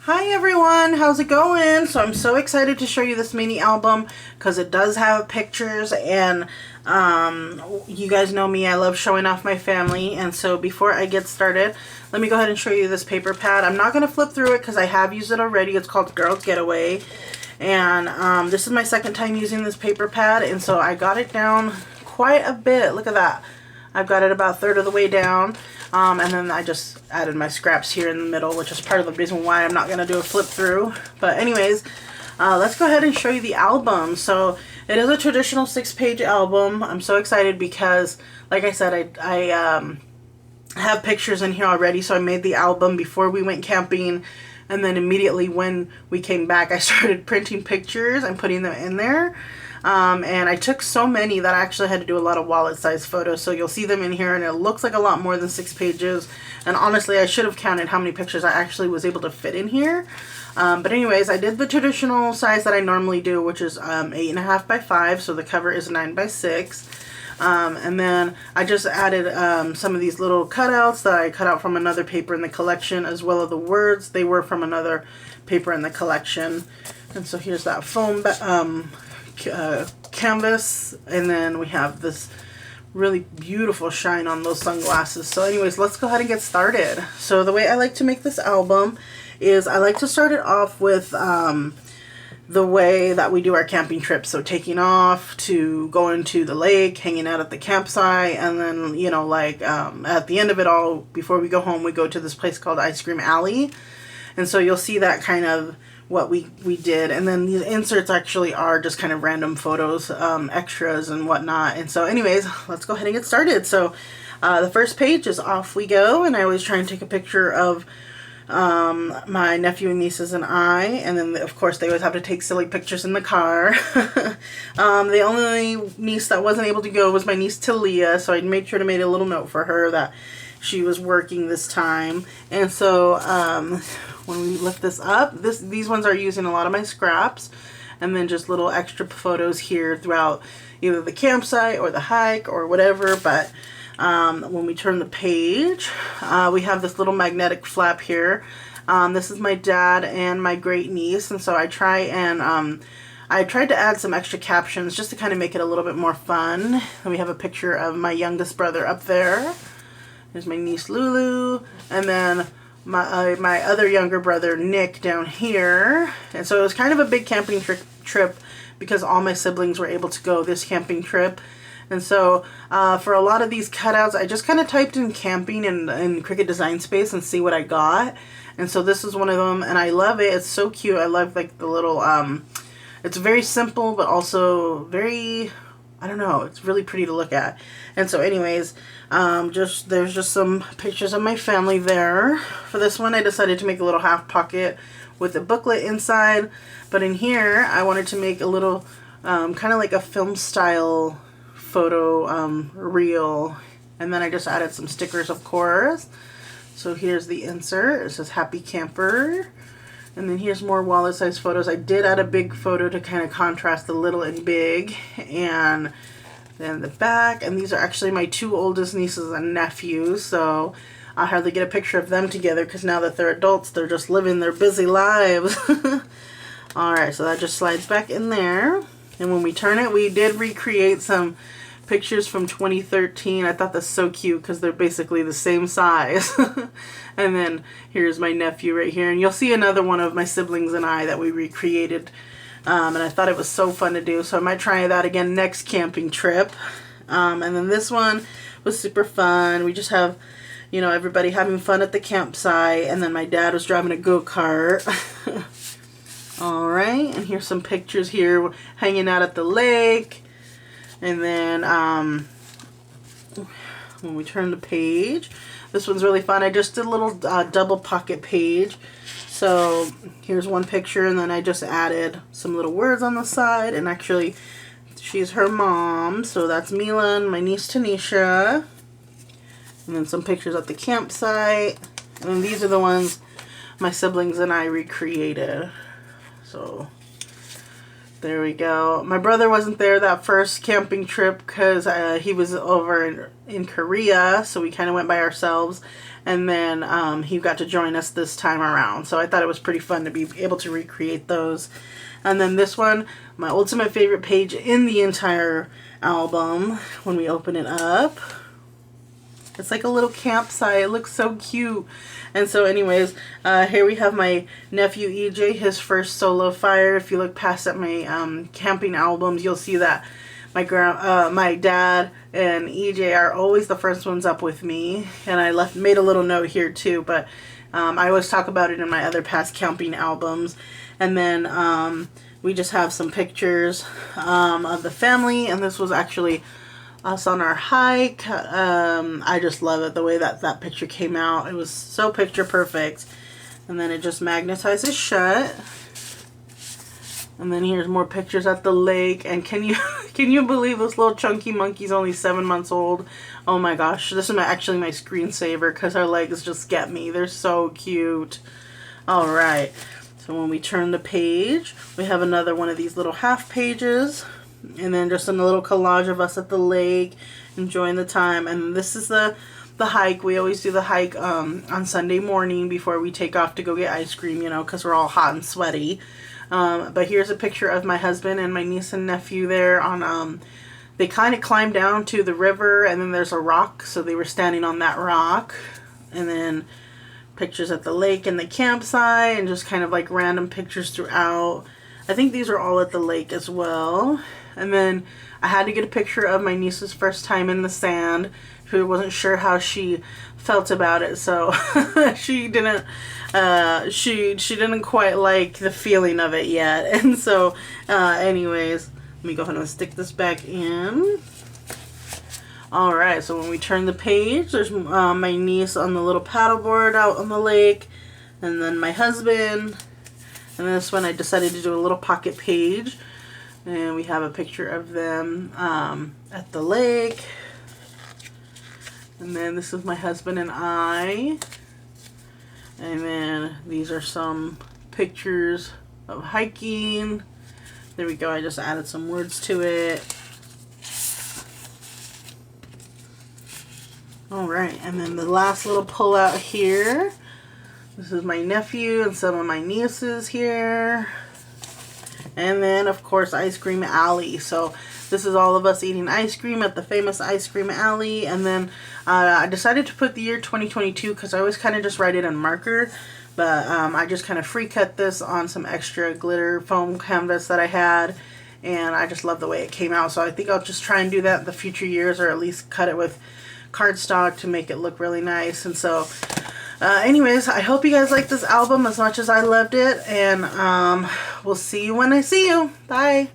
Hi everyone, how's it going? So I'm so excited to show you this mini album because it does have pictures and you guys know me, I love showing off my family. And so before I get started, let me go ahead and show you this paper pad. I'm not going to flip through it because I have used it already. It's called Girls Getaway. And this is my second time using this paper pad, and so I got it down quite a bit. Look at that. I've got it about a third of the way down. And then I just added my scraps here in the middle, which is part of the reason why I'm not going to do a flip through. But anyways, let's go ahead and show you the album. So it is a traditional 6-page album. I'm so excited because, like I said, I have pictures in here already. So I made the album before we went camping. And then immediately when we came back, I started printing pictures and putting them in there. And I took so many that I actually had to do a lot of wallet-sized photos. So you'll see them in here, and it looks like a lot more than 6 pages. And honestly, I should have counted how many pictures I actually was able to fit in here. But anyways, I did the traditional size that I normally do, which is 8.5 by 5. So the cover is 9 by 6. And then I just added some of these little cutouts that I cut out from another paper in the collection, as well as the words. They were from another paper in the collection. And so here's that foam canvas, and then we have this really beautiful shine on those sunglasses. So anyways, let's go ahead and get started. So the way I like to make this album is I like to start it off with the way that we do our camping trips. So taking off to going to the lake, hanging out at the campsite, and then, you know, like at the end of it all, before we go home, we go to this place called Ice Cream Alley. And so you'll see that kind of what we did. And then these inserts actually are just kind of random photos, extras and whatnot. And so anyways, let's go ahead and get started. So the first page is Off We Go, and I always try and take a picture of my nephew and nieces and I, and then of course they always have to take silly pictures in the car. The only niece that wasn't able to go was my niece Talia, so I made sure to make a little note for her that she was working this time. And so when we lift this up, these ones are using a lot of my scraps, and then just little extra photos here throughout either the campsite or the hike or whatever. But when we turn the page, we have this little magnetic flap here. This is my dad and my great niece, and so I tried to add some extra captions just to kind of make it a little bit more fun. And we have a picture of my youngest brother up there. There's my niece Lulu, and then my other younger brother Nick down here. And so it was kind of a big camping trip because all my siblings were able to go this camping trip. And so for a lot of these cutouts, I just kind of typed in camping in Cricut Design Space and see what I got. And so this is one of them, and I love it. It's so cute. I love like the little, it's very simple, but also very, I don't know, it's really pretty to look at. And so anyways, there's just some pictures of my family there. For this one, I decided to make a little half pocket with a booklet inside. But in here, I wanted to make a little, kind of like a film style photo reel. And then I just added some stickers, of course. So here's the insert. It says Happy Camper. And then here's more wallet-sized photos. I did add a big photo to kind of contrast the little and big. And then the back. And these are actually my 2 oldest nieces and nephews. So I hardly get a picture of them together because now that they're adults, they're just living their busy lives. Alright, so that just slides back in there. And when we turn it, we did recreate some pictures from 2013. I thought that's so cute because they're basically the same size. And then here's my nephew right here. And you'll see another one of my siblings and I that we recreated. And I thought it was so fun to do. So I might try that again next camping trip. And then this one was super fun. We just have, you know, everybody having fun at the campsite. And then my dad was driving a go-kart. Alright, and here's some pictures here hanging out at the lake. And then when we turn the page, this one's really fun. I just did a little double pocket page. So here's one picture, and then I just added some little words on the side. And actually, she's her mom. So that's Mila and my niece Tanisha. And then some pictures at the campsite. And then these are the ones my siblings and I recreated. So There we go. My brother wasn't there that first camping trip because he was over in Korea, so we kind of went by ourselves. And then he got to join us this time around. So I thought it was pretty fun to be able to recreate those. And then this one, my ultimate favorite page in the entire album, when we open it up. It's like a little campsite. It looks so cute. And so anyways, here we have my nephew EJ, his first solo fire. If you look past at my camping albums, you'll see that my dad and EJ are always the first ones up with me. And I made a little note here too, but I always talk about it in my other past camping albums. And then we just have some pictures of the family, and this was actually us on our hike. I just love it, the way that picture came out. It was so picture perfect. And then it just magnetizes shut. And then here's more pictures at the lake. And can you believe this little chunky monkey's only 7 months old? Oh my gosh, this is actually my screensaver because her legs just get me. They're so cute. All right, so when we turn the page, we have another one of these little half pages. And then just a little collage of us at the lake, enjoying the time. And this is the hike. We always do the hike on Sunday morning before we take off to go get ice cream, you know, because we're all hot and sweaty. But here's a picture of my husband and my niece and nephew there on, they kind of climbed down to the river, and then there's a rock, so they were standing on that rock. And then pictures at the lake and the campsite, and just kind of like random pictures throughout. I think these are all at the lake as well. And then I had to get a picture of my niece's first time in the sand, who wasn't sure how she felt about it, so she didn't quite like the feeling of it yet. And so anyways, let me go ahead and stick this back in. All right, so when we turn the page, there's my niece on the little paddleboard out on the lake, and then my husband. And this one I decided to do a little pocket page. And we have a picture of them at the lake. And then this is my husband and I. And then these are some pictures of hiking. There we go. I just added some words to it. Alright, and then the last little pull out here. This is my nephew and some of my nieces here. And then, of course, Ice Cream Alley. So this is all of us eating ice cream at the famous Ice Cream Alley. And then I decided to put the year 2022 because I always kind of just write it in marker. But I just kind of free cut this on some extra glitter foam canvas that I had. And I just love the way it came out. So I think I'll just try and do that in the future years, or at least cut it with cardstock to make it look really nice. And so anyways, I hope you guys like this album as much as I loved it, and we'll see you when I see you. Bye.